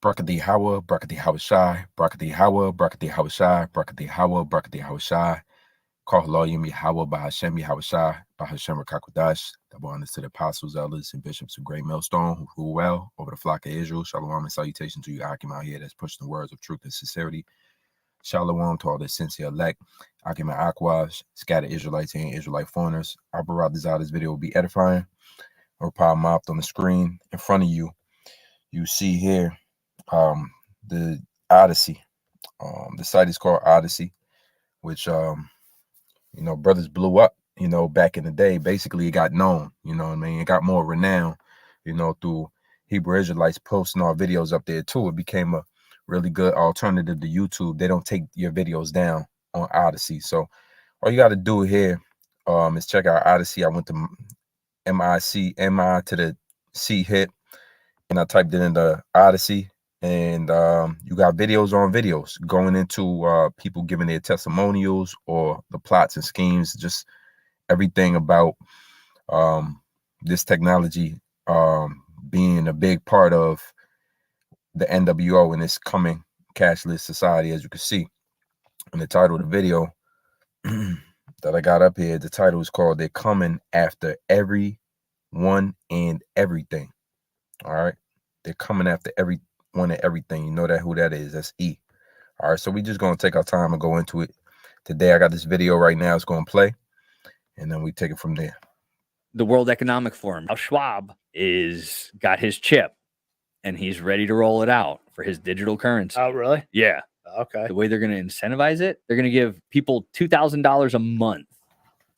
Brakati Hawa, Brakati Hawashai, Brakati Hawa, Brakati Hawashai, Brakati Hawa, Brakati Hawashai. Kahaloyim Yahweh Bahashem Yahweh Bahashem Rakakwadash. Double honors to the apostles, elders, and bishops of Great Millstone who rule well over the flock of Israel. Shalom and salutation to you, Akim out here that's pushing the words of truth and sincerity. Shalom to all the sincere elect, Akim and Akwash, scattered Israelites and Israelite foreigners. I brought this out. This video will be edifying. Or power mopped on the screen in front of you. You see here the Odyssey. The site is called Odyssey, which you know, brothers blew up, you know, back in the day. Basically, it got known, you know what I mean? It got more renown, you know, through Hebrew Israelites posting our videos up there too. It became a really good alternative to YouTube. They don't take your videos down on Odyssey. So all you got to do here is check out Odyssey. I went to M-I to the C hit, and I typed it in the Odyssey. And you got videos on videos going into people giving their testimonials or the plots and schemes, just everything about this technology being a big part of the NWO in this coming cashless society. As you can see in the title of the video that I got up here, the title is called "They're Coming After Everyone and Everything." All right, they're coming after everyone and everything. You know that who that is? That's E. All right, so we just gonna take our time and go into it. Today I got this video right now. It's gonna play, and then we take it from there. The World Economic Forum. Schwab got his chip, and he's ready to roll it out for his digital currency. Oh, really? Yeah. Okay. The way they're going to incentivize it, they're going to give people $2,000 a month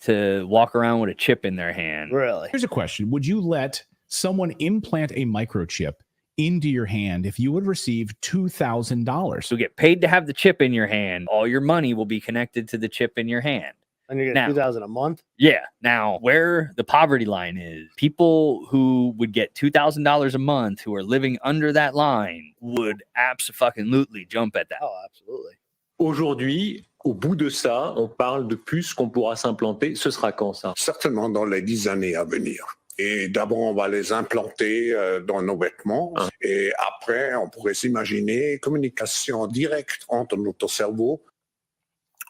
to walk around with a chip in their hand. Really? Here's a question. Would you let someone implant a microchip into your hand if you would receive $2,000? You'll get paid to have the chip in your hand. All your money will be connected to the chip in your hand. And you're getting $2,000 a month? Yeah. Now, where the poverty line is, people who would get $2,000 a month who are living under that line would absolutely jump at that. Oh, absolutely. Aujourd'hui, au bout de ça, on parle de plus qu'on pourra s'implanter. Ce sera quand ça? Certainement dans les 10 années à venir. Et d'abord, on va les implanter dans nos vêtements. Et après, on pourrait s'imaginer communication directe entre notre cerveau.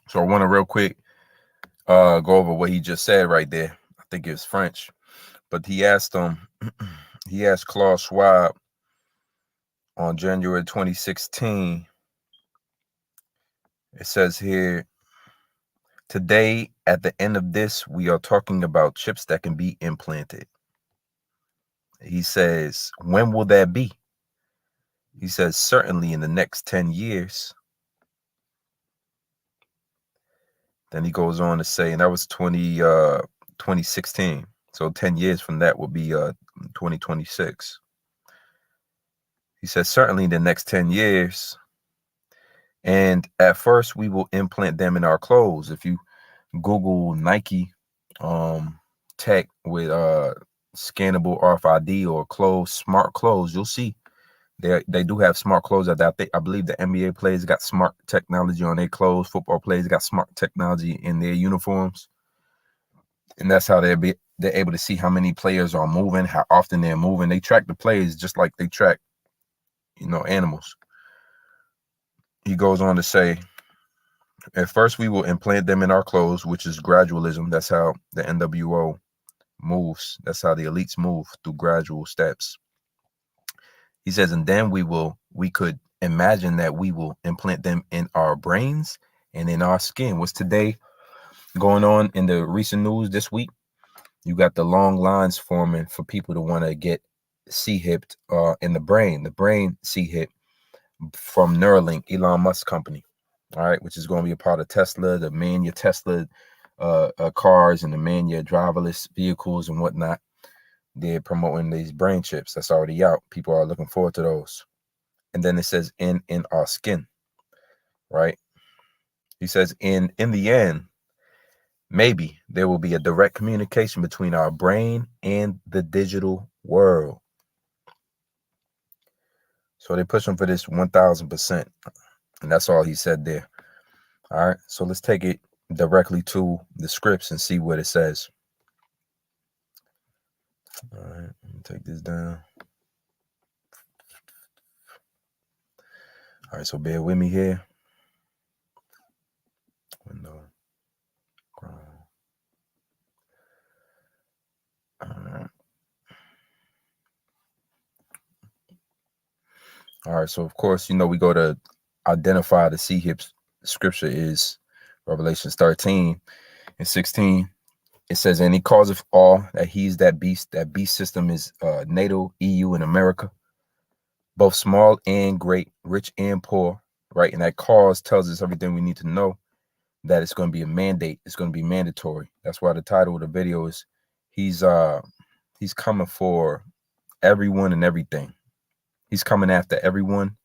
So I want to real quick go over what he just said right there. I think it's French, but he asked Klaus Schwab on January 2016. It says here, today at the end of this, we are talking about chips that can be implanted. He says, when will that be? He says, certainly in the next 10 years. Then he goes on to say, and that was 2016. So 10 years from that will be 2026. He says, certainly in the next 10 years. And at first, we will implant them in our clothes. If you Google Nike tech with scannable RFID or clothes, smart clothes, you'll see they do have smart clothes. I believe the NBA players got smart technology on their clothes. Football players got smart technology in their uniforms, and that's how they're able to see how many players are moving, how often they're moving. They track the players just like they track, you know, animals. He goes on to say, at first we will implant them in our clothes, which is gradualism. That's how the NWO moves. That's how the elites move, through gradual steps. He says, and then we could imagine that we will implant them in our brains and in our skin. What's today going on in the recent news this week? You got the long lines forming for people to want to get C-hipped in the brain C-hip from Neuralink, Elon Musk company. All right, which is going to be a part of Tesla, the Mania Tesla cars and the Mania driverless vehicles and whatnot. They're promoting these brain chips that's already out. People are looking forward to those. And then it says in our skin, right? He says in the end, maybe there will be a direct communication between our brain and the digital world. So they're pushing for this 1000%. And that's all he said there. All right, so let's take it directly to the scripts and see what it says. All right, let me take this down. All right, so bear with me here. Window. All right, so of course, we go to identify the CHIP scripture is Revelations 13 and 16. It says, and he calls of all that he's that beast system is NATO, EU, and America, both small and great, rich and poor, right? And that cause tells us everything we need to know, that it's going to be a mandate. It's going to be mandatory. That's why the title of the video is he's coming for everyone and everything. He's coming after everyone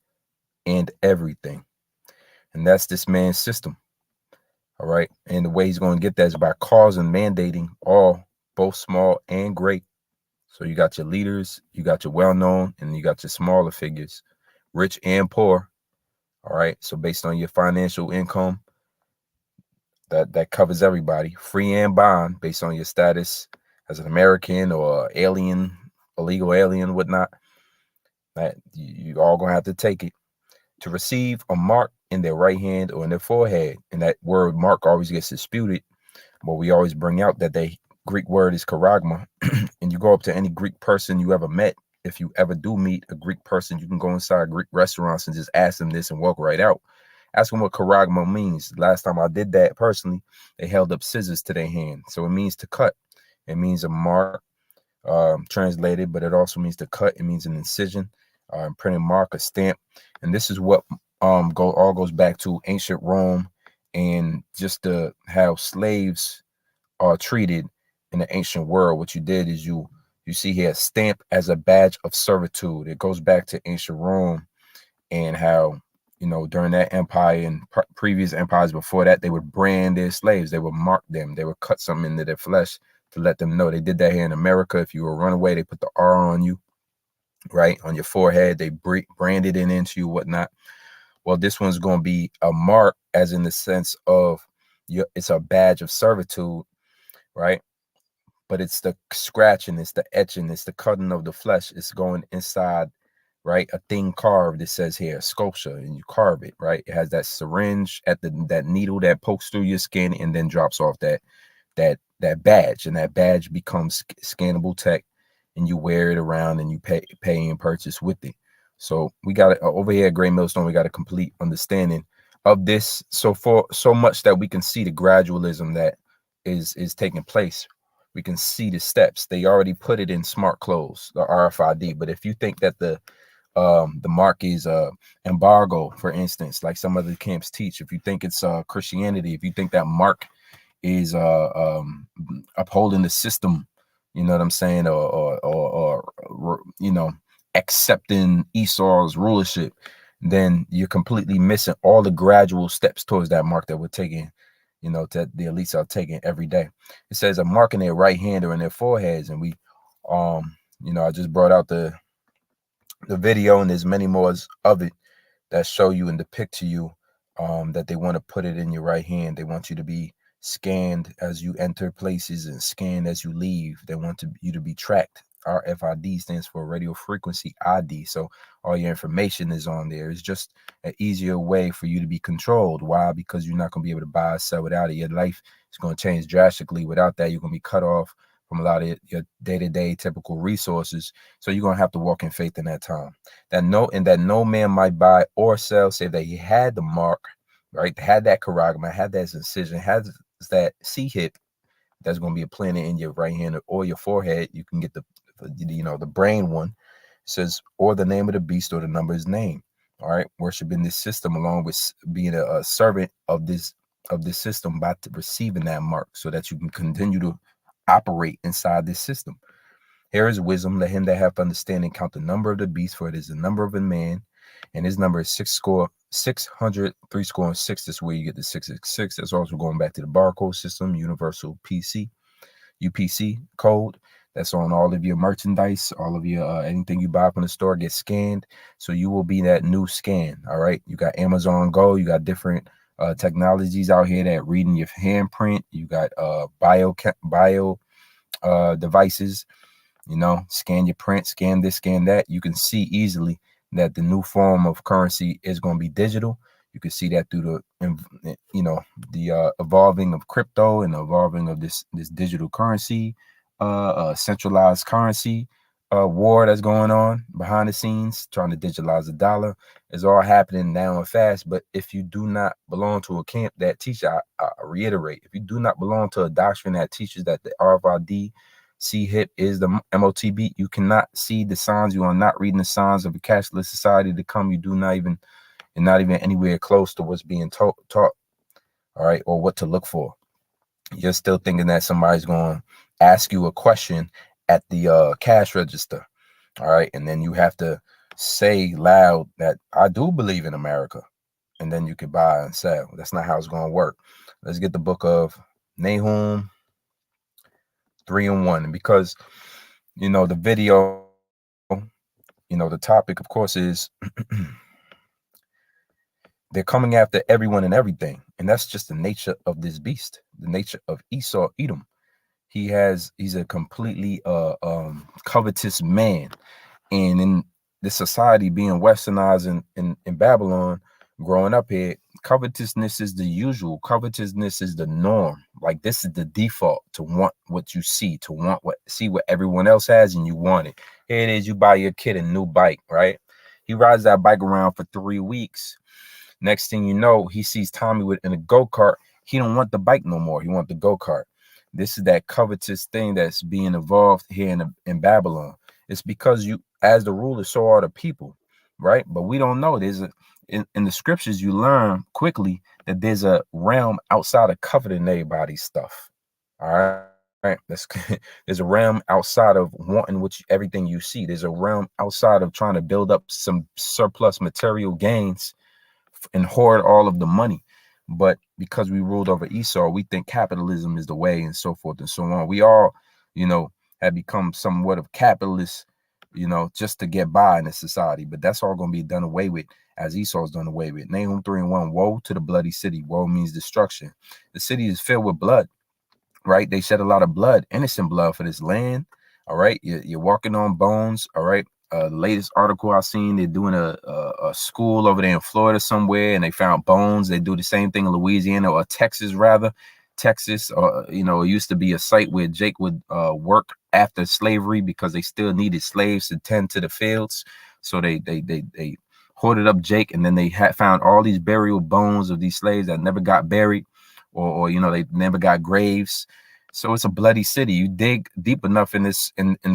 and everything. And that's this man's system. All right. And the way he's going to get that is by causing, mandating all, both small and great. So you got your leaders, you got your well-known, and you got your smaller figures, rich and poor. All right. So based on your financial income, that covers everybody, free and bond, based on your status as an American or alien, illegal alien, whatnot. That you all gonna have to take it. To receive a mark in their right hand or in their forehead. And that word mark always gets disputed, but we always bring out that the Greek word is charagma. And you go up to any Greek person you ever met. If you ever do meet a Greek person, you can go inside Greek restaurants and just ask them this and walk right out. Ask them what charagma means. Last time I did that personally, they held up scissors to their hand. So it means to cut. It means a mark, translated, but it also means to cut. It means an incision, printed mark, a stamp. And this is what all goes back to ancient Rome and just how slaves are treated in the ancient world. What you did is you see here a stamp as a badge of servitude. It goes back to ancient Rome and how, during that empire and previous empires before that, they would brand their slaves. They would mark them. They would cut something into their flesh to let them know. They did that here in America. If you were a runaway, they put the R on you, right, on your forehead. They branded it into you, whatnot. Well, this one's going to be a mark, as in the sense of it's a badge of servitude, right? But it's the scratching, it's the etching, it's the cutting of the flesh. It's going inside, right? A thing carved, it says here, sculpture, and you carve it, right? It has that syringe at that needle that pokes through your skin and then drops off that badge, and that badge becomes scannable tech, and you wear it around and you pay and purchase with it. So we got it over here at Great Millstone. We got a complete understanding of this, so much that we can see the gradualism that is taking place. We can see the steps. They already put it in smart clothes, the RFID. But if you think that the mark is embargo, for instance, like some other camps teach, if you think it's Christianity, if you think that mark is upholding the system, you know what I'm saying, or accepting Esau's rulership, then you're completely missing all the gradual steps towards that mark that we're taking, that the elites are taking every day. It says a mark in their right hand or in their foreheads, and we I just brought out the video, and there's many more of it that show you and depict to you that they want to put it in your right hand. They want you to be scanned as you enter places and scanned as you leave. They want you to be tracked. RFID stands for radio frequency ID. So all your information is on there. It's just an easier way for you to be controlled. Why? Because you're not going to be able to buy or sell without it. Your life is going to change drastically. Without that, you're going to be cut off from a lot of your day-to-day typical resources. So you're going to have to walk in faith in that time. That no man might buy or sell, save that he had the mark, right? Had that charagma, had that incision, has that C-hip that's going to be implanted in your right hand or your forehead. You can get the brain one. It says, or the name of the beast or the number of his name. All right, worshiping this system along with being a servant of this system by receiving that mark, so that you can continue to operate inside this system. Here is wisdom. Let him that hath understanding count the number of the beast, for it is the number of a man, and his number is 600, 306. That's where you get the 666. That's also going back to the barcode system, universal UPC code. That's on all of your merchandise, all of your anything you buy from the store gets scanned. So you will be that new scan. All right. You got Amazon Go. You got different technologies out here that reading your handprint. You got bio devices. Scan your print, scan this, scan that. You can see easily that the new form of currency is going to be digital. You can see that through the, the evolving of crypto and the evolving of this digital currency, centralized currency war that's going on behind the scenes, trying to digitalize the dollar. Is all happening now and fast. But if you do not belong to a camp that teaches, I reiterate, if you do not belong to a doctrine that teaches that the RFID CHIP is the MOTB, you cannot see the signs. You are not reading the signs of a cashless society to come. You do not even, and not even anywhere close to what's being taught, all right, or what to look for. You're still thinking that somebody's going to ask you a question at the cash register, all right, and then you have to say loud that I do believe in America, and then you could buy and sell. That's not how it's going to work. Let's get the book of Nahum 3:1, and because the video, the topic, of course, is they're coming after everyone and everything, and that's just the nature of this beast, the nature of Esau, Edom. He's a completely covetous man, and in this society being westernized in Babylon, growing up here, covetousness is the usual. Covetousness is the norm. Like, this is the default, to want what you see, to see what everyone else has, and you want it. Here it is, you buy your kid a new bike, right? He rides that bike around for 3 weeks. Next thing you know, he sees Tommy in a go-kart. He don't want the bike no more. He want the go-kart. This is that covetous thing that's being evolved here in Babylon. It's because you, as the ruler, so are the people, right? But we don't know. In the scriptures, you learn quickly that there's a realm outside of coveting everybody's stuff. All right. There's a realm outside of wanting everything you see. There's a realm outside of trying to build up some surplus material gains and hoard all of the money. But because we ruled over Esau, we think capitalism is the way, and so forth and so on. We all, have become somewhat of capitalists, just to get by in this society. But that's all going to be done away with, as Esau's done away with. Nahum 3:1, woe to the bloody city. Woe means destruction. The city is filled with blood, right? They shed a lot of blood, innocent blood, for this land. All right. You're walking on bones. All right. The latest article I've seen, they're doing a school over there in Florida somewhere, and they found bones. They do the same thing in Louisiana, or Texas rather. Texas, it used to be a site where Jake would work after slavery, because they still needed slaves to tend to the fields. So they hoarded up Jake, and then they found all these burial bones of these slaves that never got buried, or they never got graves. So it's a bloody city. You dig deep enough in the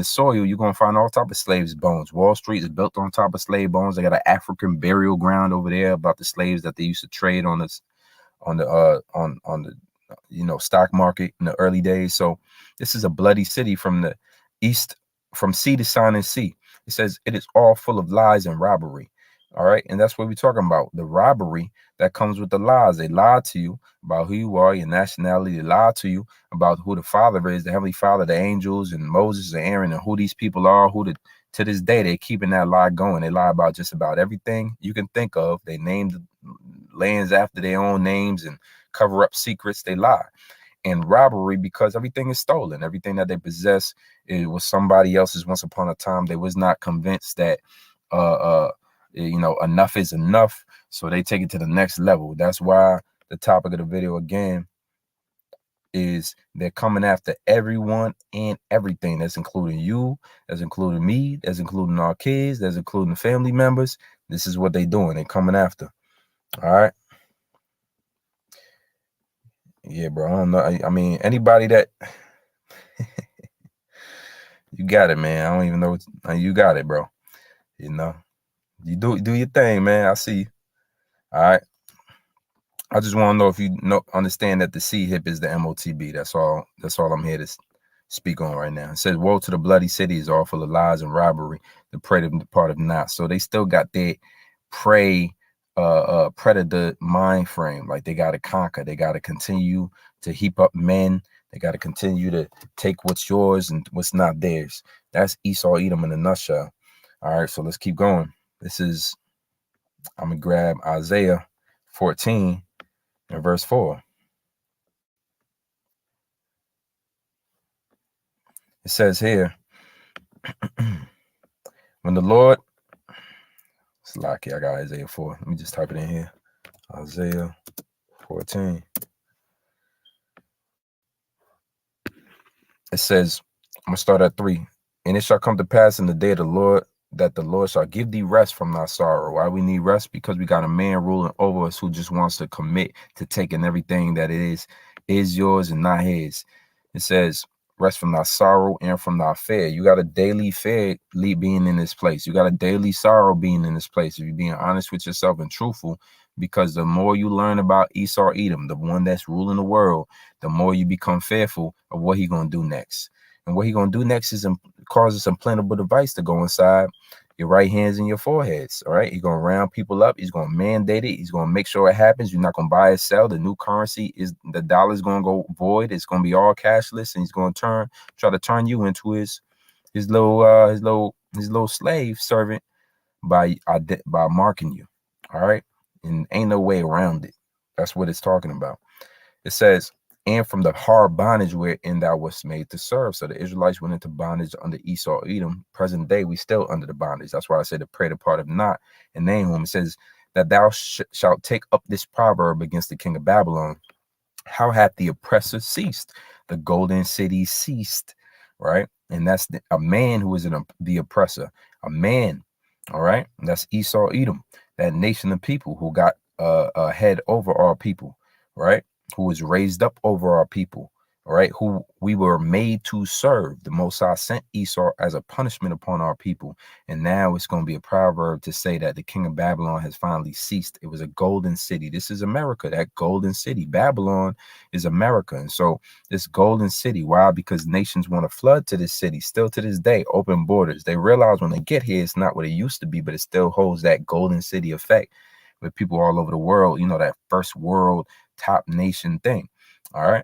soil, you're gonna find all type of slaves' bones. Wall Street is built on top of slave bones. They got an African burial ground over there about the slaves that they used to trade on the stock market in the early days. So this is a bloody city from the east, from sea to shining sea. It says it is all full of lies and robbery. All right. And that's what we're talking about. The robbery that comes with the lies. They lie to you about who you are, your nationality. They lie to you about who the Father is, the Heavenly Father, the angels, and Moses and Aaron, and who these people are, to this day, they're keeping that lie going. They lie about just about everything you can think of. They named lands after their own names and cover up secrets. They lie. And robbery, because everything is stolen. Everything that they possess, it was somebody else's once upon a time. They was not convinced that enough is enough, so they take it to the next level. That's why the topic of the video again is they're coming after everyone and everything. That's including you, that's including me, that's including our kids, that's including family members. This is what they're doing. They're coming after. All right. Yeah, bro. I don't know. I mean, anybody that you got it, man. I don't even know. You got it, bro. You do your thing, man. I see you. All right. I just want to know if you understand that the CHIP is the MOTB. That's all I'm here to speak on right now. It says, woe to the bloody city is all full of lies and robbery, the prey of the part of not. So they still got their prey predator mind frame. Like, they got to conquer. They got to continue to heap up men. They got to continue to take what's yours and what's not theirs. That's Esau Edom in a nutshell. All right, so let's keep going. I'm going to grab Isaiah 14 and verse 4. It says here, when the Lord It's lucky I got Isaiah 4. Let me just type it in here. Isaiah 14. It says, I'm going to start at 3. And it shall come to pass in the day of the Lord that the Lord shall give thee rest from thy sorrow. Why we need rest? Because we got a man ruling over us who just wants to commit to taking everything that it is yours and not his. It says, rest from thy sorrow and from thy fear. You got a daily fear being in this place. You got a daily sorrow being in this place. If you're being honest with yourself and truthful, because the more you learn about Esau Edom, the one that's ruling the world, the more you become fearful of what he's going to do next. And what he's going to do next is causes some implantable device to go inside your right hands and your foreheads. All right. He's going to round people up. He's going to mandate it. He's going to make sure it happens. You're not going to buy or sell. The new currency is the dollar is going to go void. It's going to be all cashless. And he's going to try to turn you into his little slave servant by marking you. All right. And ain't no way around it. That's what it's talking about. It says, and from the hard bondage wherein thou wast made to serve. So the Israelites went into bondage under Esau Edom. Present day, we still under the bondage. That's why I said to pray the part of not and Nahum. It says that thou shalt take up this proverb against the king of Babylon. How hath the oppressor ceased? The golden city ceased, right? And that's a man who is the oppressor, a man, all right? And that's Esau Edom, that nation of people who got a head over our people, right? Who was raised up over our people, all right, who we were made to serve. The Most High sent Esau as a punishment upon our people. And now it's going to be a proverb to say that the king of Babylon has finally ceased. It was a golden city. This is America, that golden city. Babylon is America. And so this golden city, why? Because nations want to flood to this city still to this day, open borders. They realize when they get here, it's not what it used to be, but it still holds that golden city effect with people all over the world, you know, that first world top nation thing. All right.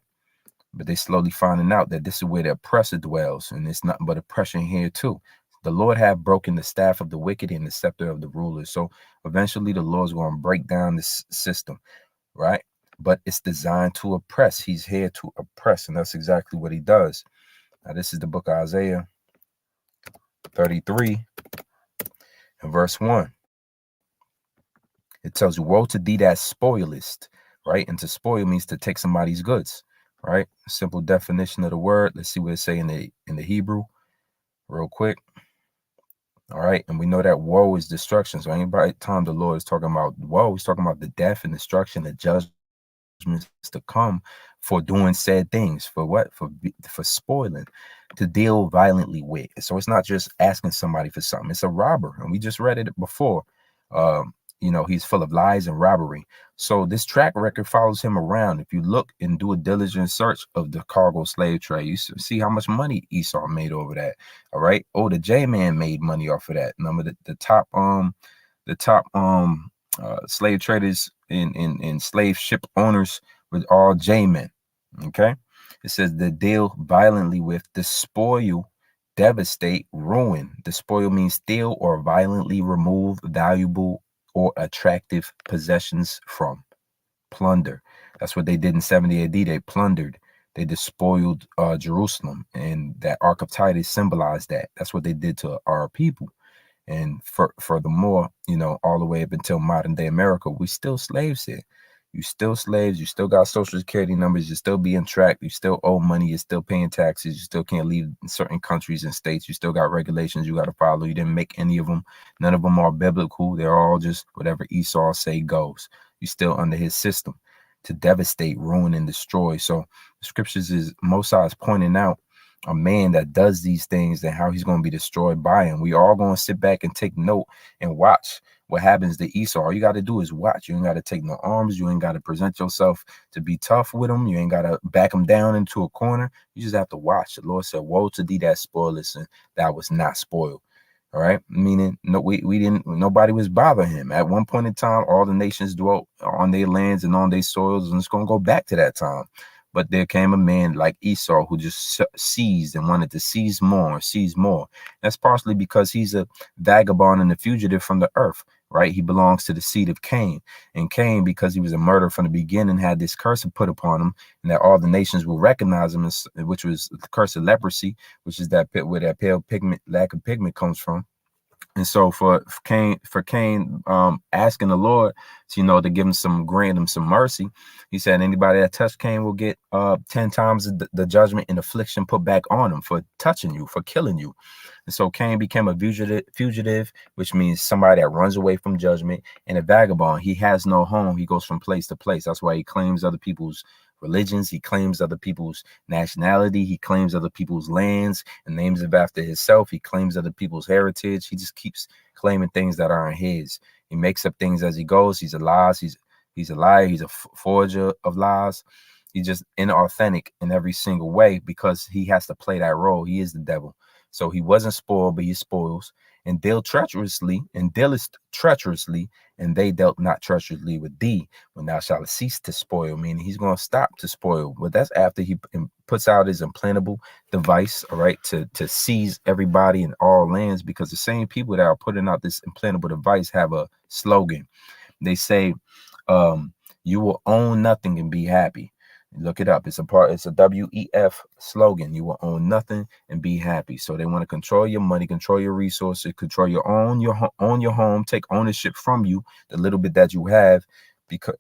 But they slowly finding out that this is where the oppressor dwells, and it's nothing but oppression here too. The Lord have broken the staff of the wicked and the scepter of the rulers. So eventually the Lord's going to break down this system, right? But it's designed to oppress. He's here to oppress, and that's exactly what he does. Now this is the book of Isaiah 33 and verse 1. It tells you, woe to thee that spoilest, right? And to spoil means to take somebody's goods, right? Simple definition of the word. Let's see what it say in the Hebrew real quick. All right. And we know that woe is destruction. So anybody time the Lord is talking about woe, he's talking about the death and destruction, the judgments to come for doing said things. For what? For spoiling, to deal violently with. So it's not just asking somebody for something. It's a robber. And we just read it before. You know, he's full of lies and robbery. So this track record follows him around. If you look and do a diligent search of the cargo slave trade, you see how much money Esau made over that. All right. Oh, the J-Man made money off of that. Number the top slave traders and slave ship owners were all J-Men. Okay. It says the deal violently with, despoil, devastate, ruin. Despoil means steal or violently remove valuable or attractive possessions from. Plunder. That's what they did in 70 AD. They plundered. They despoiled Jerusalem, and that Ark of Titus symbolized that. That's what they did to our people. And furthermore, you know, all the way up until modern day America, we still slaves here. You still slaves. You still got social security numbers. You're still being tracked. You still owe money. You're still paying taxes. You still can't leave certain countries and states. You still got regulations you got to follow. You didn't make any of them. None of them are biblical. They're all just whatever Esau say goes. You're still under his system to devastate, ruin, and destroy. So the scriptures is Mosiah is pointing out a man that does these things and how he's going to be destroyed by him. We all going to sit back and take note and watch what happens to Esau. All you got to do is watch. You ain't got to take no arms. You ain't got to present yourself to be tough with him. You ain't got to back him down into a corner. You just have to watch. The Lord said, woe to thee that spoilest, and that was not spoiled. All right. Meaning nobody was bothering him. At one point in time, all the nations dwelt on their lands and on their soils, and it's going to go back to that time. But there came a man like Esau who just seized and wanted to seize more. That's partially because he's a vagabond and a fugitive from the earth, right? He belongs to the seed of Cain. And Cain, because he was a murderer from the beginning, had this curse put upon him, and that all the nations will recognize him, which was the curse of leprosy, which is that where that pale pigment, lack of pigment comes from. And so for Cain asking the Lord, to give him grant him some mercy, he said anybody that touched Cain will get 10 times the judgment and affliction put back on him for touching you, for killing you. And so Cain became a fugitive, which means somebody that runs away from judgment, and a vagabond. He has no home. He goes from place to place. That's why he claims other people's religions. He claims other people's nationality. He claims other people's lands and names them after himself. He claims other people's heritage. He just keeps claiming things that aren't his. He makes up things as he goes. He's a liar. He's a liar. He's a forger of lies. He's just inauthentic in every single way because he has to play that role. He is the devil. So he wasn't spoiled, but he spoils, and dealeth treacherously, and they dealt not treacherously with thee when thou shalt cease to spoil, meaning he's going to stop to spoil. But that's after he puts out his implantable device, all right, to seize everybody in all lands, because the same people that are putting out this implantable device have a slogan. They say, you will own nothing and be happy. Look it up. It's a WEF slogan. You will own nothing and be happy. So they want to control your money, control your resources, control your home, take ownership from you, the little bit that you have,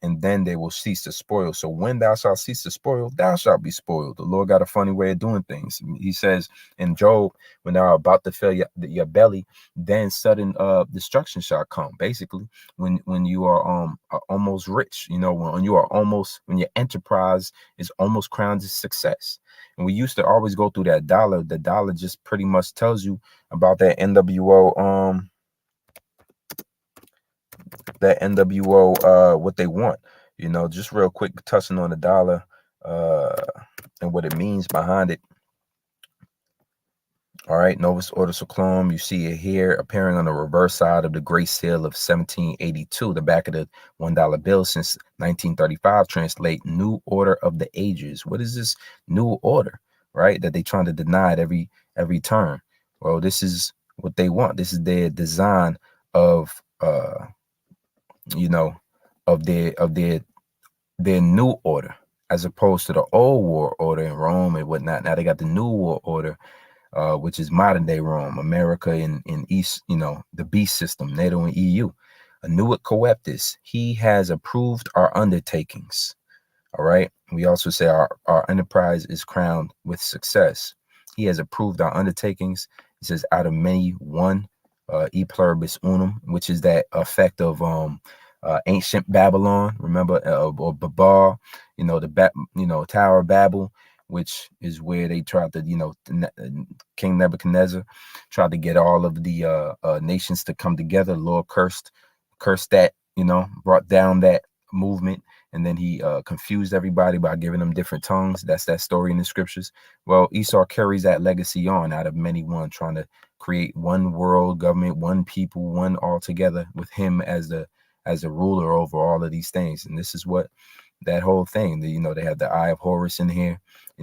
and then they will cease to spoil. So when thou shalt cease to spoil, thou shalt be spoiled. The Lord got a funny way of doing things. He says in Job, when thou art about to fill your belly, then sudden destruction shall come. Basically, when you are almost rich, when your enterprise is almost crowned as success. And we used to always go through that dollar. The dollar just pretty much tells you about that NWO what they want, just real quick, touching on the dollar and what it means behind it. All right, Novus Ordo Seclorum, you see it here appearing on the reverse side of the Great Seal of 1782, the back of the $1 bill since 1935, translate New Order of the Ages. What is this new order, right, that they trying to deny at every turn? Well, this is what they want. This is their design of their new order, as opposed to the old war order in Rome and whatnot. Now they got the new war order, which is modern day Rome, America in East, the beast system, NATO and EU. Annuit coeptis, he has approved our undertakings. All right. We also say our enterprise is crowned with success. He has approved our undertakings. It says out of many one, e pluribus unum, which is that effect of ancient Babylon, remember, or Babel, Tower of Babel, which is where they tried to, King Nebuchadnezzar tried to get all of the nations to come together. Lord cursed that, brought down that movement, and then he confused everybody by giving them different tongues. That's that story in the scriptures. Well, Esau carries that legacy on out of many one, trying to create one world government, one people, one all together, with him as the ruler over all of these things. And this is what that whole thing, they have the Eye of Horus in here,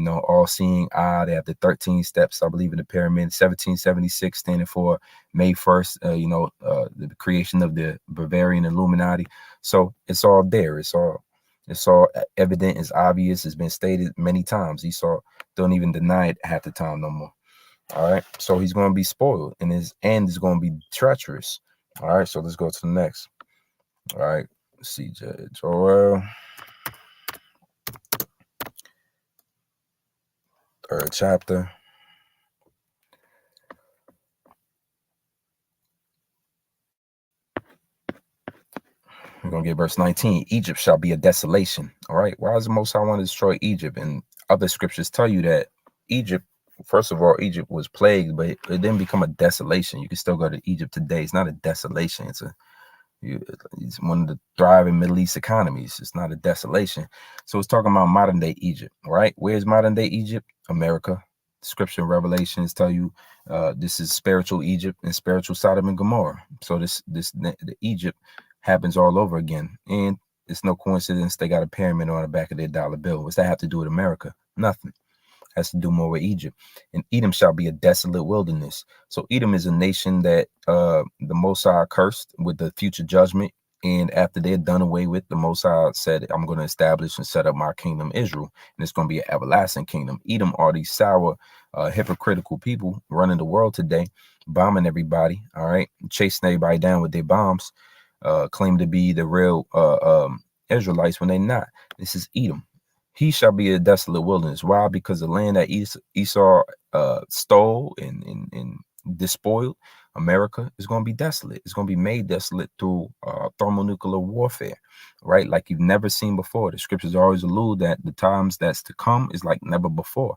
all seeing eye. They have the 13 steps, I believe, in the pyramid. 1776 standing for May 1st, the creation of the Bavarian Illuminati. So it's all there. It's all evident. It's obvious. It's been stated many times. Esau don't even deny it half the time no more. All right. So he's going to be spoiled, and his end is going to be treacherous. All right. So let's go to the next. All right. Let's see, Joel. Third chapter. We're going to get verse 19. Egypt shall be a desolation. All right. Why does the Most High want to destroy Egypt? And other scriptures tell you that Egypt, first of all, Egypt was plagued, but it didn't become a desolation. You can still go to Egypt today. It's not a desolation. It's one of the thriving Middle East economies. It's not a desolation. So it's talking about modern day Egypt, right? Where's modern day Egypt? America. Scripture and Revelations tell you this is spiritual Egypt and spiritual Sodom and Gomorrah. So the Egypt happens all over again. And it's no coincidence they got a pyramid on the back of their dollar bill. What's that have to do with America? Nothing. Has to do more with Egypt. And Edom shall be a desolate wilderness. So Edom is a nation that the Most High cursed with the future judgment And after they're done away with, the Most High said, I'm going to establish and set up my kingdom, Israel. And it's going to be an everlasting kingdom. Edom are these sour, hypocritical people running the world today, bombing everybody, all right, chasing everybody down with their bombs, claim to be the real Israelites when they're not. This is Edom. He shall be a desolate wilderness. Why? Because the land that Esau stole and despoiled, America is going to be desolate. It's going to be made desolate through thermonuclear warfare, right? Like you've never seen before. The scriptures always allude that the times that's to come is like never before.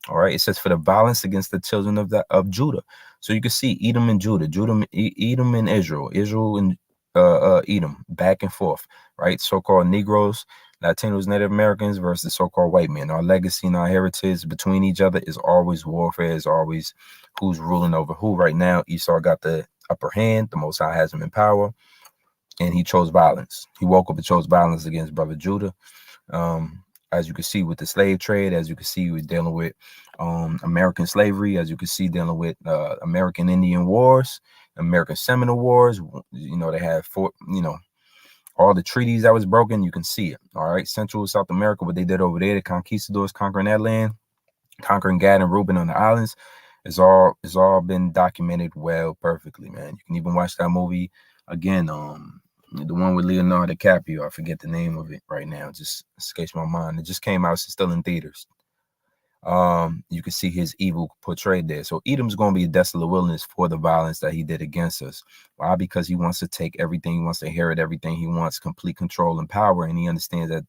All right. It says for the violence against the children of Judah. So you can see Edom and Judah, Edom and Israel and Edom, back and forth, right? So-called Negroes, Latinos, Native Americans versus so-called white men. Our legacy and our heritage between each other is always warfare, is always who's ruling over who. Right now, Esau got the upper hand. The Most High has him in power, and he chose violence. He woke up and chose violence against brother Judah. As you can see with the slave trade, as you can see with dealing with American slavery, as you can see dealing with American Indian Wars, American Seminole Wars. You know, they have all the treaties that was broken. You can see it. All right. Central and South America, what they did over there, the conquistadors conquering that land, conquering Gad and Reuben on the islands, it's all been documented well, perfectly, man. You can even watch that movie again. The one with Leonardo DiCaprio. I forget the name of it right now. It just escapes my mind. It just came out. It's still in theaters. You can see his evil portrayed there. So Edom's going to be a desolate wilderness for the violence that he did against us. Why? Because he wants to take everything. He wants to inherit everything. He wants complete control and power. And he understands that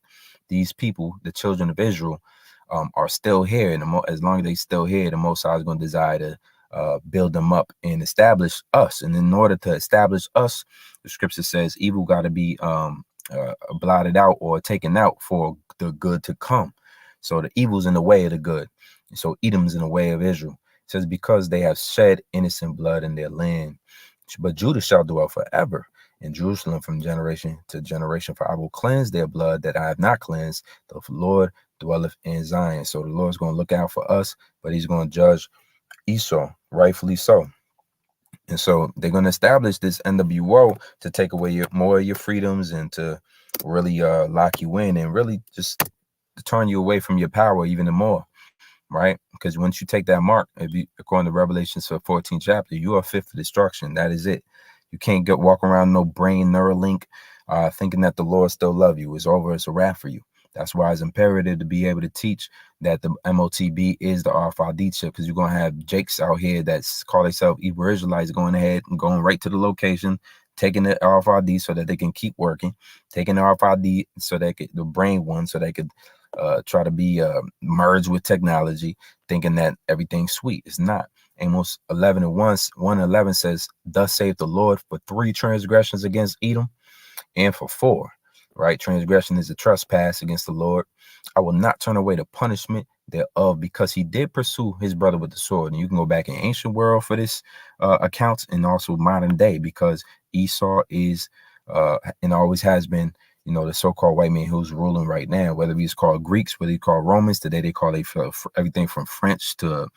these people, the children of Israel, are still here. And as long as they're still here, the Most High is going to desire to build them up and establish us. And in order to establish us, the scripture says evil got to be blotted out or taken out for the good to come. So the evil's in the way of the good. So Edom's in the way of Israel. It says, because they have shed innocent blood in their land. But Judah shall dwell forever in Jerusalem from generation to generation. For I will cleanse their blood that I have not cleansed. The Lord dwelleth in Zion. So the Lord's going to look out for us, but he's going to judge Esau, rightfully so. And so they're going to establish this NWO to take away more of your freedoms and to really lock you in and really just to turn you away from your power even more, right? Because once you take that mark, according to Revelations 14th chapter, you are fit for destruction. That is it. You can't walk around no brain Neuralink thinking that the Lord still love you. It's over. It's a wrap for you. That's why it's imperative to be able to teach that the MOTB is the RFID chip, because you're going to have jakes out here that call themselves Hebrew Israelites going ahead and going right to the location, taking the RFID so that they can keep working, taking the RFID so they could, the brain one, so they could try to be merged with technology, thinking that everything's sweet. It's not. Amos 1:11 says, thus saith the Lord, for 3 transgressions against Edom, and for 4, right? Transgression is a trespass against the Lord. I will not turn away the punishment thereof, because he did pursue his brother with the sword. And you can go back in ancient world for this accounts, and also modern day, because Esau is and always has been, you know, the so-called white man who's ruling right now, whether he's called Greeks, whether he's called Romans. Today they call everything from French to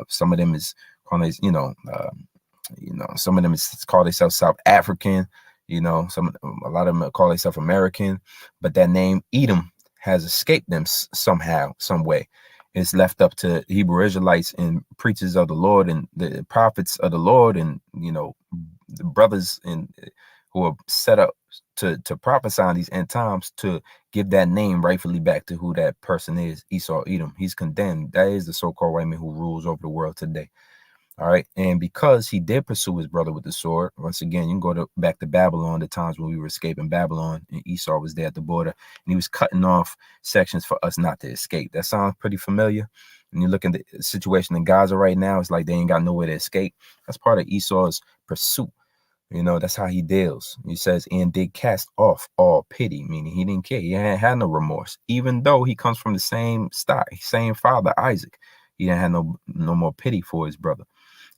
some of them is called, some of them is called themselves South African. You know, a lot of them call themselves American, but that name Edom has escaped them somehow, some way. It's left up to Hebrew Israelites and preachers of the Lord and the prophets of the Lord, and you know, the brothers who are set up to prophesy in these end times to give that name rightfully back to who that person is. Esau, Edom, he's condemned. That is the so-called white man who rules over the world today. All right. And because he did pursue his brother with the sword, once again, you can go back to Babylon, the times when we were escaping Babylon, and Esau was there at the border, and he was cutting off sections for us not to escape. That sounds pretty familiar. When you look at the situation in Gaza right now, it's like they ain't got nowhere to escape. That's part of Esau's pursuit. You know, that's how he deals. He says, and did cast off all pity, meaning he didn't care. He hadn't had no remorse, even though he comes from the same stock, same father, Isaac. He didn't have no more pity for his brother.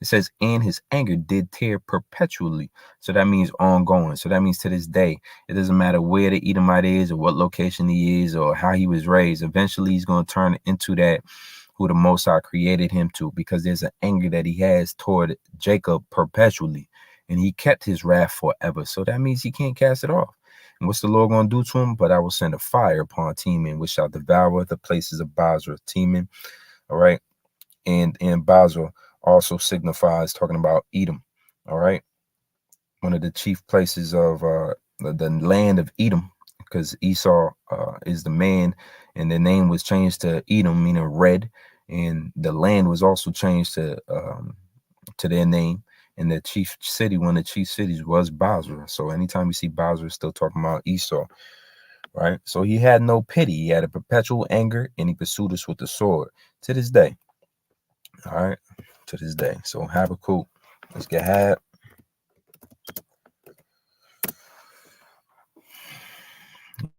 It says, and his anger did tear perpetually. So that means ongoing. So that means to this day, it doesn't matter where the Edomite is or what location he is or how he was raised. Eventually, he's going to turn into that who the Most High created him to, because there's an anger that he has toward Jacob perpetually. and he kept his wrath forever. So that means he can't cast it off. And what's the Lord going to do to him? But I will send a fire upon Teman, which shall devour the places of Basra. Teman, all right? And Basra also signifies talking about Edom, all right? One of the chief places of the land of Edom, because Esau is the man, and the name was changed to Edom, meaning red, and the land was also changed to their name. And the chief city, one of the chief cities, was Basra. So anytime you see Basra, still talking about Esau, right? So he had no pity. He had a perpetual anger, and he pursued us with the sword to this day. All right, to this day. So Habakkuk, let's get Hab.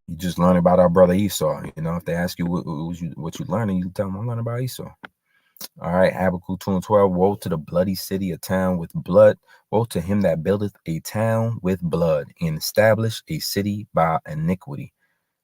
You just learn about our brother Esau. You know, if they ask you what you learning, you tell them I'm learning about Esau. All right, Habakkuk 2:12. Woe to the bloody city, a town with blood. Woe to him that buildeth a town with blood and establish a city by iniquity.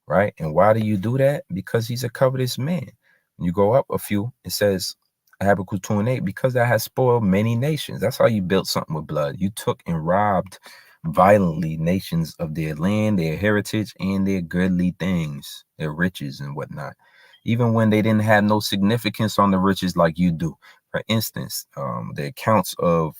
Right? And why do you do that? Because he's a covetous man. When you go up a few, it says Habakkuk 2:8, because that has spoiled many nations. That's how you built something with blood. You took and robbed violently nations of their land, their heritage, and their goodly things, their riches and whatnot, even when they didn't have no significance on the riches like you do. For instance, the accounts of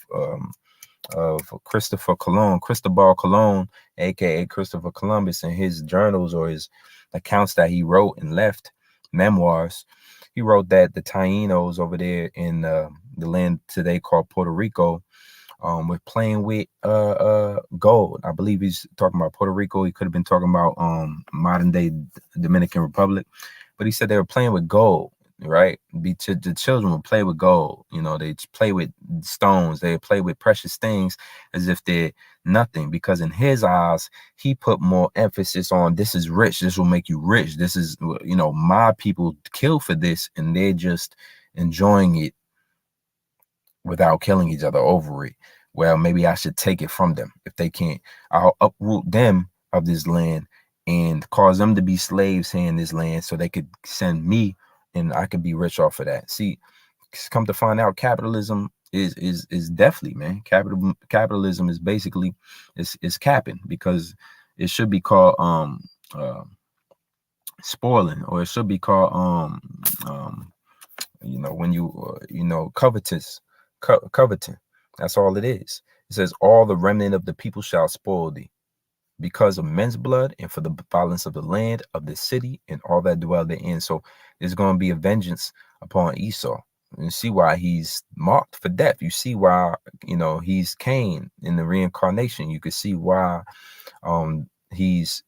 Cristobal Colon, aka Christopher Columbus, and his journals or his accounts that he wrote and left, memoirs. He wrote that the Tainos over there in the land today called Puerto Rico were playing with gold. I believe he's talking about Puerto Rico. He could have been talking about modern day Dominican Republic, but he said they were playing with gold. Right, the children would play with gold. You know, they play with stones. They play with precious things as if they're nothing. Because in his eyes, he put more emphasis on this is rich. This will make you rich. This is, you know, my people kill for this, and they're just enjoying it without killing each other over it. Well, maybe I should take it from them if they can't. I'll uproot them of this land and cause them to be slaves here in this land, so they could send me. And I could be rich off of that. See, come to find out, capitalism is definitely, man. Capitalism is basically is capping, because it should be called spoiling, or it should be called you know, when you you know, coveting. That's all it is. It says all the remnant of the people shall spoil thee, because of men's blood and for the violence of the land of the city and all that dwell therein. So there's going to be a vengeance upon Esau. You see why he's marked for death. You see why, you know, he's Cain in the reincarnation. You can see why he's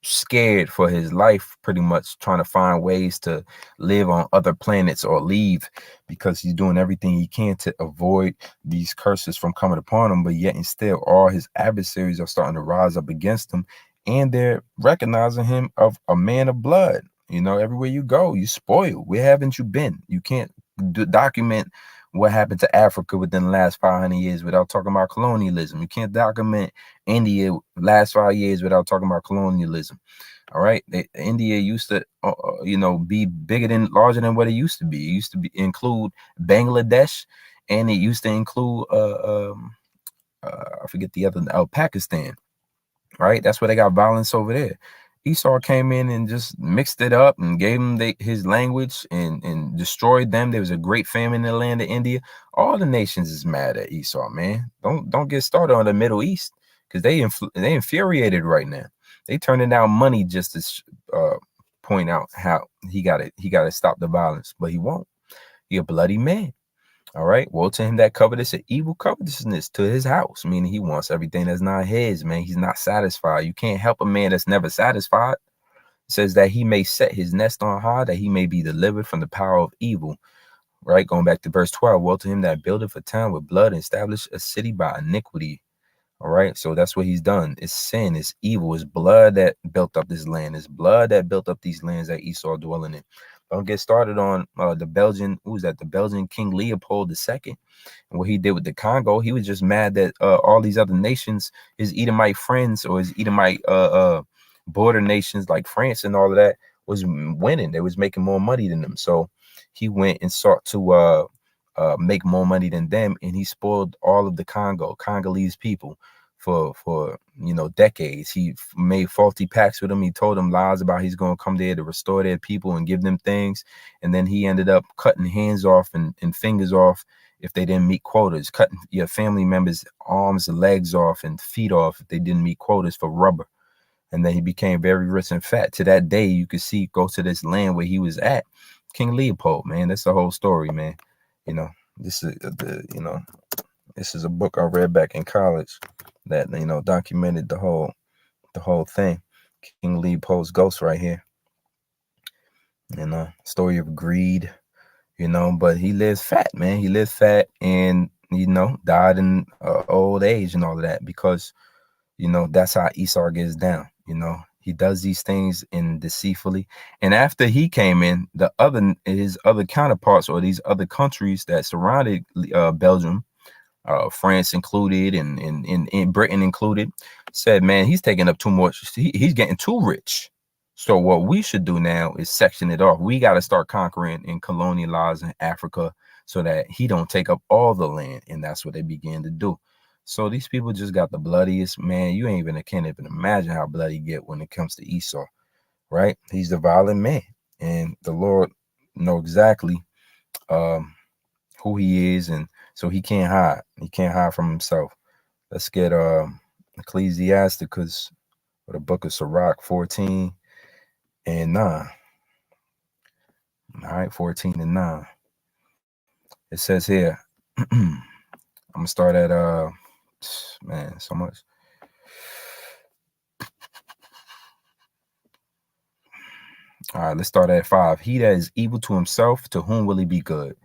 scared for his life, pretty much trying to find ways to live on other planets or leave, because he's doing everything he can to avoid these curses from coming upon him. But yet and still, all his adversaries are starting to rise up against him, and they're recognizing him of a man of blood. You know, everywhere you go, you spoil. Where haven't you been? You can't document what happened to Africa within the last 500 years without talking about colonialism. You can't document India last 5 years without talking about colonialism. All right, India used to, you know, be larger than what it used to be. It used to include Bangladesh, and it used to include I forget the other, Pakistan. Right, that's where they got violence over there. Esau came in and just mixed it up and gave them his language and destroyed them. There was a great famine in the land of India. All the nations is mad at Esau, man. Don't get started on the Middle East, because they infuriated right now. They turning down money just to point out how he got to stop the violence, but he won't. He a bloody man. All right. Woe to him that covetous, an evil covetousness to his house, meaning he wants everything that's not his, man. He's not satisfied. You can't help a man that's never satisfied. It says that he may set his nest on high, that he may be delivered from the power of evil. Right. Going back to verse 12. Woe to him that buildeth a town with blood and establish a city by iniquity. All right. So that's what he's done. It's sin, it's evil, it's blood that built up this land. It's blood that built up these lands that Esau dwelling in. Don't get started on the Belgian, the Belgian King Leopold II, and what he did with the Congo. He was just mad that all these other nations, his Edomite friends or his Edomite border nations like France and all of that, was winning. They was making more money than them. So he went and sought to make more money than them, and he spoiled all of the Congolese people for decades. He made faulty pacts with them. He told them lies about he's going to come there to restore their people and give them things, and then he ended up cutting hands off and fingers off if they didn't meet quotas, cutting your family members' arms and legs off and feet off if they didn't meet quotas for rubber. And then he became very rich and fat. To that day, you could see, go to this land where he was at, King Leopold, man. That's the whole story, man. This is a book I read back in college that documented the whole thing. King Leopold's ghost right here. Story of greed. But he lives fat, man. He lives fat and died in old age and all of that, because that's how Esau gets down. He does these things in deceitfully. And after he came in, his other counterparts, or these other countries that surrounded Belgium, France included, and Britain included, said, man, he's taking up too much. He's getting too rich. So what we should do now is section it off. We got to start conquering and colonializing Africa so that he don't take up all the land. And that's what they began to do. So these people just got the bloodiest, man. You can't even imagine how bloody get when it comes to Esau, right? He's the violent man, and the Lord know exactly who he is, and so he can't hide. He can't hide from himself. Let's get Ecclesiasticus, or the book of Sirach 14 and 9. All right, 14 and 9. It says here, I'm gonna start at man, so much. All right, let's start at 5. He that is evil to himself, to whom will he be good?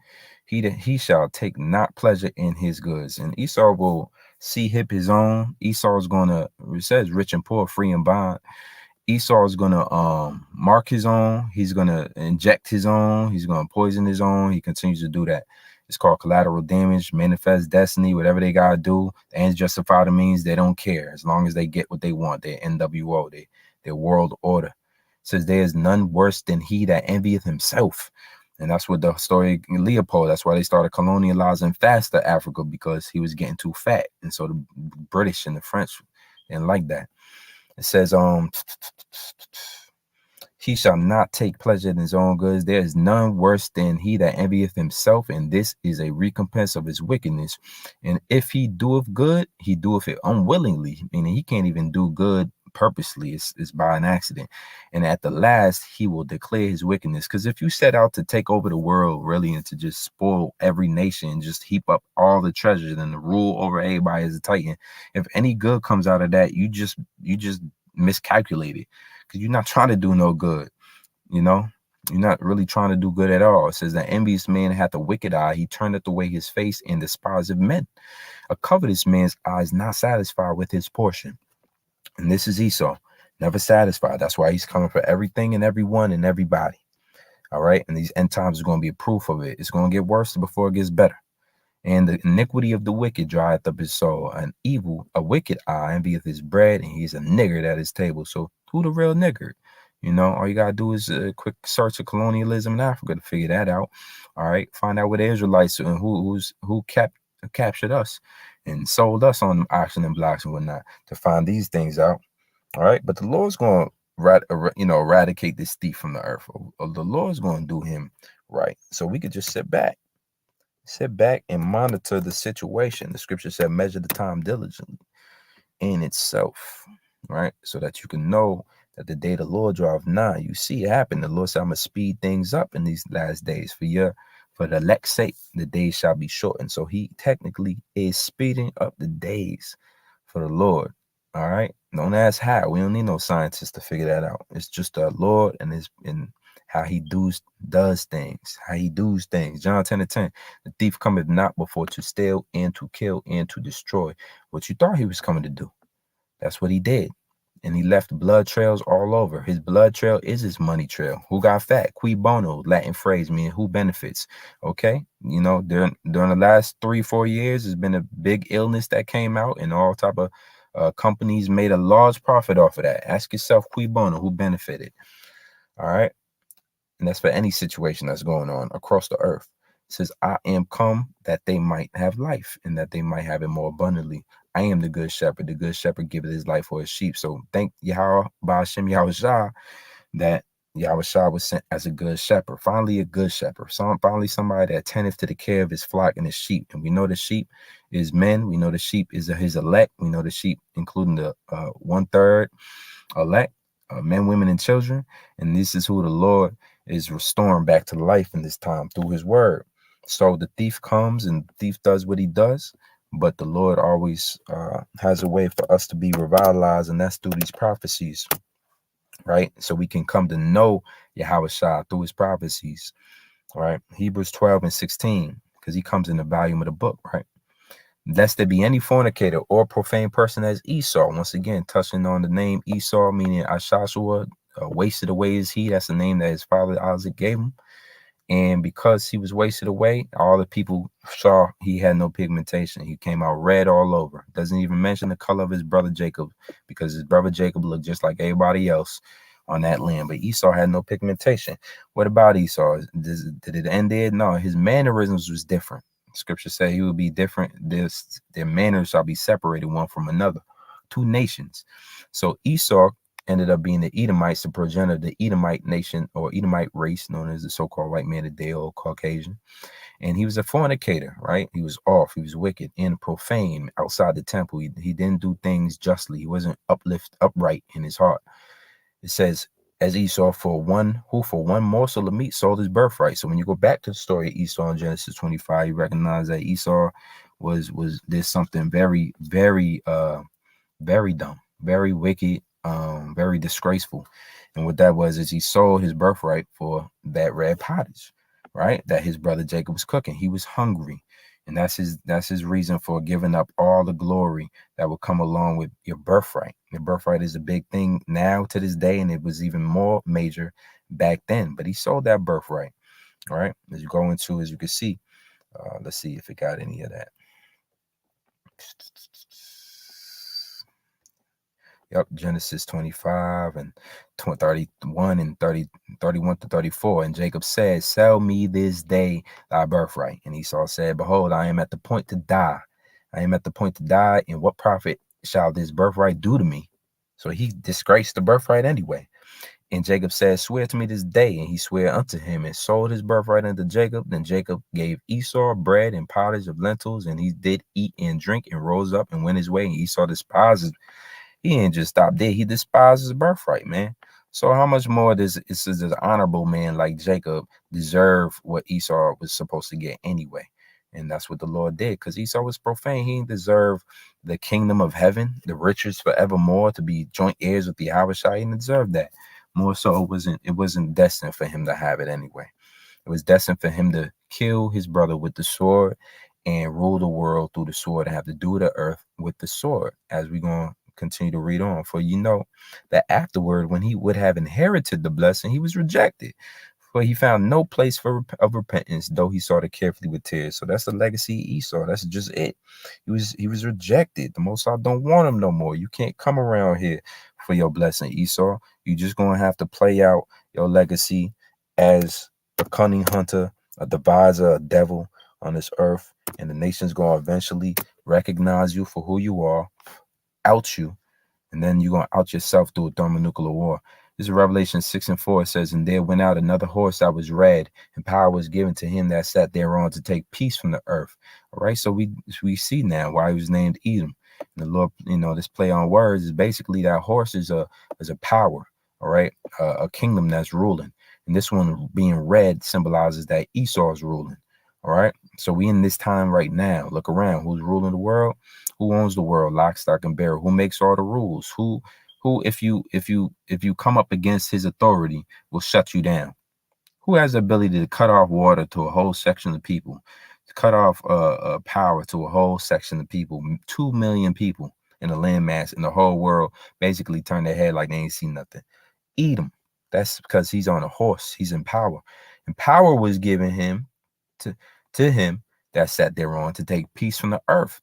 He shall take not pleasure in his goods. And Esau will see his own. Esau is gonna, it says rich and poor, free and bond. Esau is gonna mark his own. He's gonna inject his own. He's gonna poison his own. He continues to do that. It's called collateral damage, manifest destiny, whatever they gotta do. The ends justify the means. They don't care as long as they get what they want. Their NWO, their world order. It says there is none worse than he that envieth himself. And that's what the story in Leopold. That's why they started colonializing faster Africa, because he was getting too fat. And so the British and the French didn't like that. It says, he shall not take pleasure in his own goods. There is none worse than he that envieth himself, and this is a recompense of his wickedness. And if he doeth good, he doeth it unwillingly, meaning he can't even do good purposely. It's by an accident. And at the last, he will declare his wickedness. Because if you set out to take over the world, really, and to just spoil every nation and just heap up all the treasures and to rule over everybody as a titan, if any good comes out of that, you just miscalculated, because you're not trying to do no good. You're not really trying to do good at all. It says the envious man hath a wicked eye. He turneth away his face and despiseth men. A covetous man's eye is not satisfied with his portion. And this is Esau, never satisfied. That's why he's coming for everything and everyone and everybody. All right. And these end times are going to be a proof of it. It's going to get worse before it gets better. And the iniquity of the wicked drieth up his soul. A wicked eye envieth his bread, and he's a niggard at his table. So who the real niggard? All you gotta do is a quick search of colonialism in Africa to figure that out. All right, find out what the Israelites and who captured us and sold us on auction and blocks and whatnot, to find these things out. All right, but the Lord's going to eradicate this thief from the earth. The Lord's going to do him right. So we could just sit back and monitor the situation. The scripture said, measure the time diligently in itself, right? So that you can know that the day the Lord draweth nigh. You see it happen. The Lord said, I'm going to speed things up in these last days for the elect's sake. The days shall be shortened. So he technically is speeding up the days for the Lord. All right. Don't ask how. We don't need no scientists to figure that out. It's just the Lord and how he does things, how he does things. John 10:10, the thief cometh not before to steal and to kill and to destroy. What you thought he was coming to do, that's what he did. And he left blood trails all over. His blood trail is his money trail. Who got fat? Qui bono, Latin phrase, meaning who benefits. Okay. During the last 3-4 years, there's been a big illness that came out, and all type of companies made a large profit off of that. Ask yourself, qui bono, who benefited? All right. And that's for any situation that's going on across the earth. It says, I am come that they might have life and that they might have it more abundantly. I am the good shepherd. The good shepherd giveth his life for his sheep. So thank Yahweh, Ba'ashem Yahweh Shah, that Yahweh Shah was sent as a good shepherd. Finally, a good shepherd. Finally, somebody that attendeth to the care of his flock and his sheep. And we know the sheep is men. We know the sheep is his elect. We know the sheep, including the 1/3 elect, men, women, and children. And this is who the Lord is restoring back to life in this time through his word. So the thief comes and the thief does what he does, but the Lord always has a way for us to be revitalized, and that's through these prophecies, right? So we can come to know Yahweh Shah through his prophecies, right? Hebrews 12:16, because he comes in the volume of the book, right? Lest there be any fornicator or profane person as Esau. Once again, touching on the name Esau, meaning Ashashua, wasted away is he. That's the name that his father Isaac gave him. And because he was wasted away, all the people saw he had no pigmentation. He came out red all over. Doesn't even mention the color of his brother Jacob, because his brother Jacob looked just like everybody else on that land. But Esau had no pigmentation. What about Esau? Did it end there? No, his mannerisms was different. Scripture said he would be different. Their manners shall be separated one from another. Two nations. So Esau ended up being the Edomites, the progenitor of the Edomite nation or Edomite race, known as the so-called white man today or Caucasian. And he was a fornicator, right? He was off. He was wicked and profane outside the temple. He didn't do things justly. He wasn't upright in his heart. It says, as Esau for one morsel of meat sold his birthright. So when you go back to the story of Esau in Genesis 25, you recognize that Esau did something very, very, very dumb, very wicked, very disgraceful. And what that was is he sold his birthright for that red pottage, right? That his brother Jacob was cooking. He was hungry. And that's his reason for giving up all the glory that will come along with your birthright. Your birthright is a big thing now to this day, and it was even more major back then. But he sold that birthright, all right? As you go into, as you can see, let's see if it got any of that. Yep, Genesis 25 and 31 and 31 to 34. And Jacob said, sell me this day thy birthright. And Esau said, behold, I am at the point to die. I am at the point to die. And what profit shall this birthright do to me? So he disgraced the birthright anyway. And Jacob said, swear to me this day. And he swore unto him and sold his birthright unto Jacob. Then Jacob gave Esau bread and pottage of lentils. And he did eat and drink and rose up and went his way. And Esau despised. He ain't just stopped there. He despises his birthright, man. So how much more does an honorable man like Jacob deserve what Esau was supposed to get anyway? And that's what the Lord did, because Esau was profane. He didn't deserve the kingdom of heaven, the riches forevermore, to be joint heirs with the Yahweh Shai. He didn't deserve that. More so, it wasn't destined for him to have it anyway. It was destined for him to kill his brother with the sword and rule the world through the sword and have to do the earth with the sword, as we're going to continue to read on. For you know that afterward, when he would have inherited the blessing, he was rejected, for he found no place of repentance, though he sought it carefully with tears. So that's the legacy of Esau. That's just it. He was rejected. The Most High don't want him no more. You can't come around here for your blessing, Esau. You just gonna have to play out your legacy as a cunning hunter, a deviser, a devil on this earth, and the nation's gonna eventually recognize you for who you are, out you, and then you're going to out yourself through a thermonuclear war. This is Revelation 6:4. It says, and there went out another horse that was red, and power was given to him that sat thereon to take peace from the earth. All right, so we see now why he was named Edom. And the Lord, this play on words is basically that horse is a power, all right, a kingdom that's ruling. And this one being red symbolizes that Esau's ruling. All right, so we in this time right now. Look around. Who's ruling the world? Who owns the world? Lock, stock, and barrel. Who makes all the rules? Who if you come up against his authority, will shut you down? Who has the ability to cut off water to a whole section of people, to cut off power to a whole section of people? 2 million people in a landmass in the whole world basically turn their head like they ain't seen nothing. Edom. That's because he's on a horse. He's in power, and power was given him to him that sat thereon to take peace from the earth.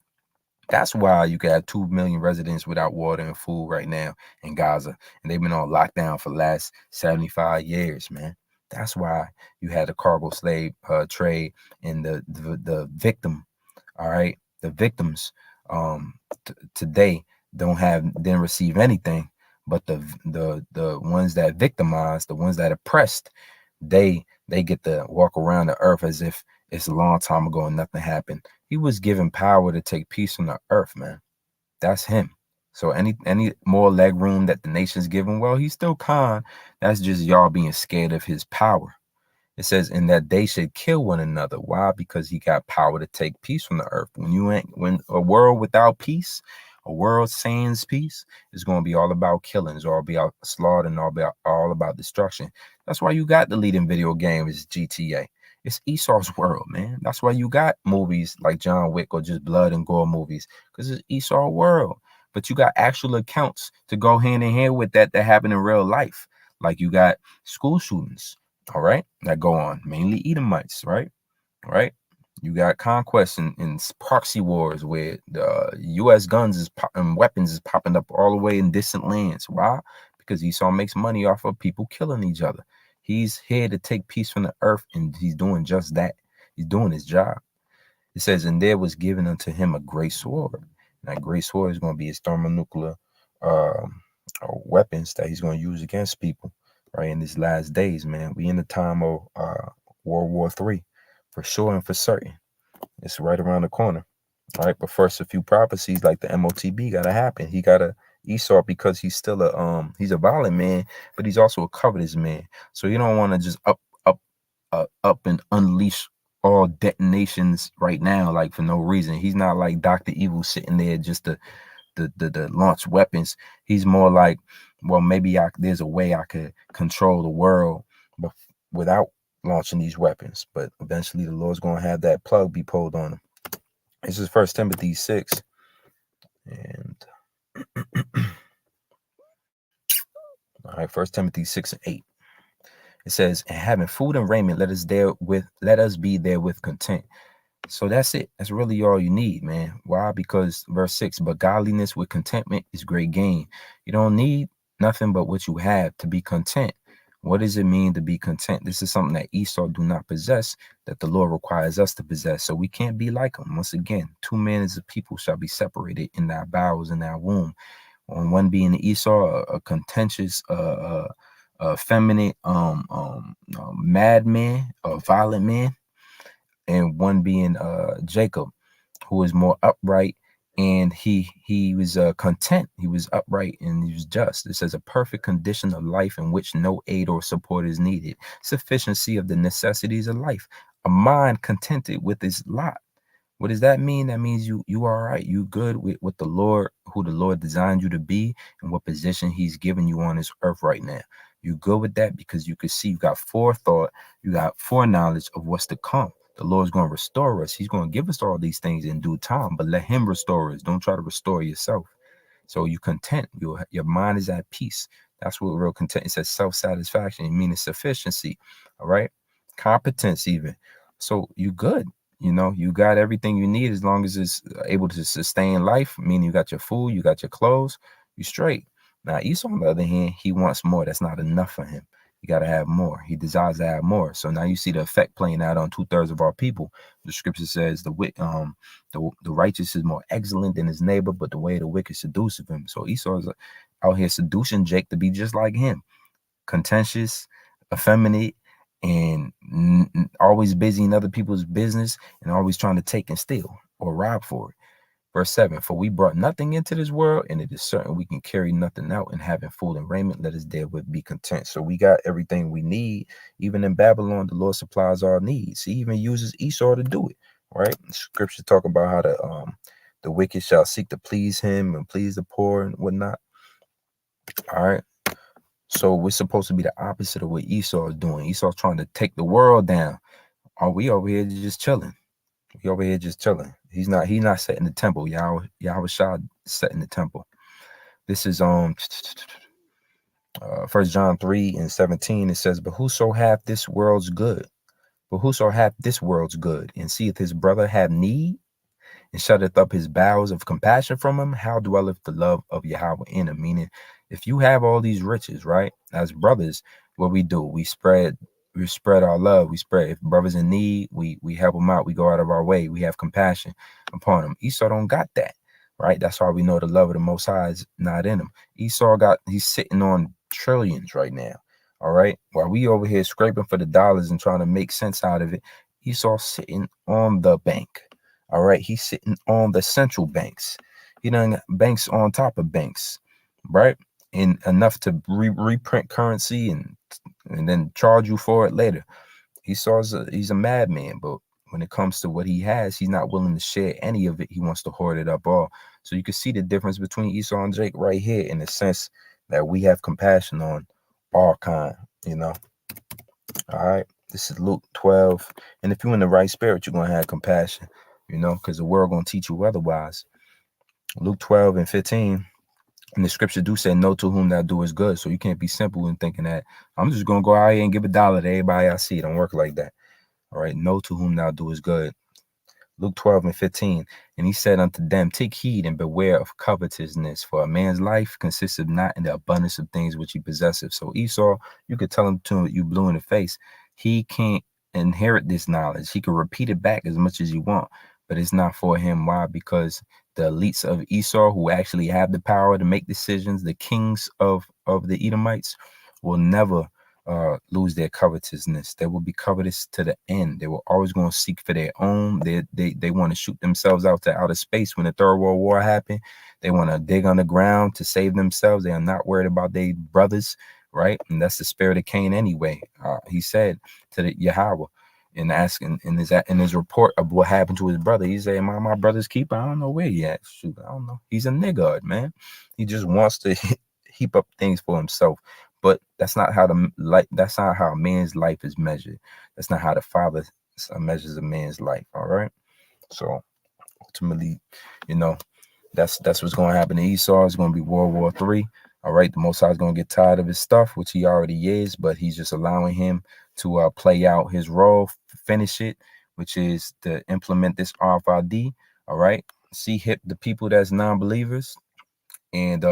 That's why you got 2 million residents without water and food right now in Gaza, and they've been on lockdown for the last 75 years, man. That's why you had the cargo slave trade and the victim. All right, the victims today didn't receive anything, but the ones that victimized, the ones that oppressed, they get to walk around the earth as if it's a long time ago and nothing happened. He was given power to take peace on the earth, man. That's him. So any more leg room that the nation's given, well, he's still Khan. That's just y'all being scared of his power. It says, in that they should kill one another. Why? Because he got power to take peace from the earth. When a world without peace, a world sans peace, is going to be all about killing. It's all about slaughter and all about destruction. That's why you got the leading video game is GTA. It's Esau's world, man. That's why you got movies like John Wick or just blood and gore movies, because it's Esau's world. But you got actual accounts to go hand in hand with that happen in real life. Like you got school shootings, all right, that go on, mainly Edomites, right? You got conquest and proxy wars where the U.S. guns and weapons is popping up all the way in distant lands. Why? Because Esau makes money off of people killing each other. He's here to take peace from the earth, and he's doing just that. He's doing his job. It says, and there was given unto him a great sword. And that great sword is going to be his thermonuclear weapons that he's going to use against people, right, in these last days, man. We in the time of World War III, for sure and for certain. It's right around the corner, all right? But first, a few prophecies like the MOTB got to happen. He got to Esau, because he's still he's a violent man, but he's also a covetous man. So you don't want to just up and unleash all detonations right now, like for no reason. He's not like Dr. Evil sitting there just to launch weapons. He's more like, well, maybe there's a way I could control the world without launching these weapons. But eventually the Lord's going to have that plug be pulled on him. This is 1 Timothy 6. And all right, 1 Timothy 6 and 8. It says, and having food and raiment, let us be therewith content. So that's it. That's really all you need, man. Why? Because verse 6, but godliness with contentment is great gain. You don't need nothing but what you have to be content. What does it mean to be content? This is something that Esau do not possess, that the Lord requires us to possess. So we can't be like him. Once again, 2 men as a people shall be separated in their bowels and their womb. On one being Esau, a contentious, effeminate, madman, a violent man, and one being Jacob, who is more upright, and he was content. He was upright and he was just. It says a perfect condition of life in which no aid or support is needed. Sufficiency of the necessities of life. A mind contented with its lot. What does that mean? That means you are all right. You good with what the Lord, who the Lord designed you to be, and what position he's given you on this earth right now. You good with that because you can see you got forethought, you got foreknowledge of what's to come. The Lord's going to restore us. He's going to give us all these things in due time, but let him restore us. Don't try to restore yourself. So you content. Your mind is at peace. That's what real content. It says self-satisfaction. It means sufficiency. All right. Competence even. So you good. You know, you got everything you need as long as it's able to sustain life, meaning you got your food, you got your clothes, you straight. Now, Esau, on the other hand, he wants more. That's not enough for him. You got to have more. He desires to have more. So now you see the effect playing out on 2/3 of our people. The scripture says the righteous is more excellent than his neighbor, but the way of the wicked seduceth him. So Esau is out here seducing Jake to be just like him, contentious, effeminate, and always busy in other people's business and always trying to take and steal or rob for it. Verse 7, for we brought nothing into this world, and it is certain we can carry nothing out, and having food and raiment, let us therewith be content. So we got everything we need. Even in Babylon, the Lord supplies our needs. He even uses Esau to do it, right? Scripture talk about how the wicked shall seek to please him and please the poor and whatnot. All right. So we're supposed to be the opposite of what Esau is doing. Esau's trying to take the world down. Are we over here just chilling? We over here just chilling. He's not setting the temple. Yahweh Shah setting the temple. This is 1 John 3:17. It says, but whoso hath this world's good, and seeth his brother have need, and shutteth up his bowels of compassion from him, how dwelleth the love of Yahweh in him? Meaning, if you have all these riches, right, as brothers, what we do, we spread spread our love. We spread, if brothers in need, we help them out. We go out of our way. We have compassion upon them. Esau don't got that, right? That's why we know the love of the Most High is not in him. Esau he's sitting on trillions right now. All right. While we over here scraping for the dollars and trying to make sense out of it, Esau's sitting on the bank. All right. He's sitting on the central banks. He done banks on top of banks, right? And enough to reprint currency and then charge you for it later. He's a madman, but when it comes to what he has, he's not willing to share any of it. He wants to hoard it up all. So you can see the difference between Esau and Jake right here, in the sense that we have compassion on all kind, you know. All right. This is Luke 12. And if you're in the right spirit, you're going to have compassion, you know, because the world going to teach you otherwise. Luke 12 and 15. And the scripture do say, "No to whom thou doest good." So you can't be simple in thinking that I'm just going to go out here and give $1 to everybody I see. It don't work like that. All right. "No to whom thou doest good." Luke 12 and 15. "And he said unto them, Take heed and beware of covetousness, for a man's life consisteth not in the abundance of things which he possesseth." So Esau, you could tell him to you blue in the face, he can't inherit this knowledge. He can repeat it back as much as you want, but it's not for him. Why? Because the elites of Esau, who actually have the power to make decisions, the kings of the Edomites, will never lose their covetousness. They will be covetous to the end. They were always going to seek for their own. They want to shoot themselves out to outer space. When the Third World War happened, they want to dig on the ground to save themselves. They are not worried about their brothers, right? And that's the spirit of Cain anyway. He said to the Yahweh, and asking in his report of what happened to his brother, he said, my brother's keeper, I don't know where he at. Shoot, I don't know. He's a nigga, man. He just wants to heap up things for himself. But that's not how that's not how a man's life is measured. That's not how the Father measures a man's life. All right. So ultimately, you know, that's what's going to happen to Esau. It's going to be World War III. All right. The Most High is going to get tired of his stuff, which he already is, but he's just allowing him to play out his role, finish it, which is to implement this RFID. All right. Hip the people that's non-believers, and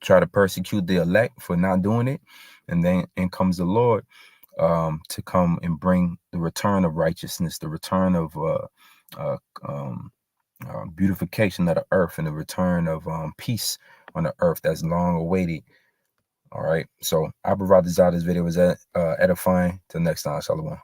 try to persecute the elect for not doing it. And then in comes the Lord to come and bring the return of righteousness, the return of beautification of the earth, and the return of peace on the earth that's long awaited. All right. So I provide this video was edifying. Till next time. Shalom.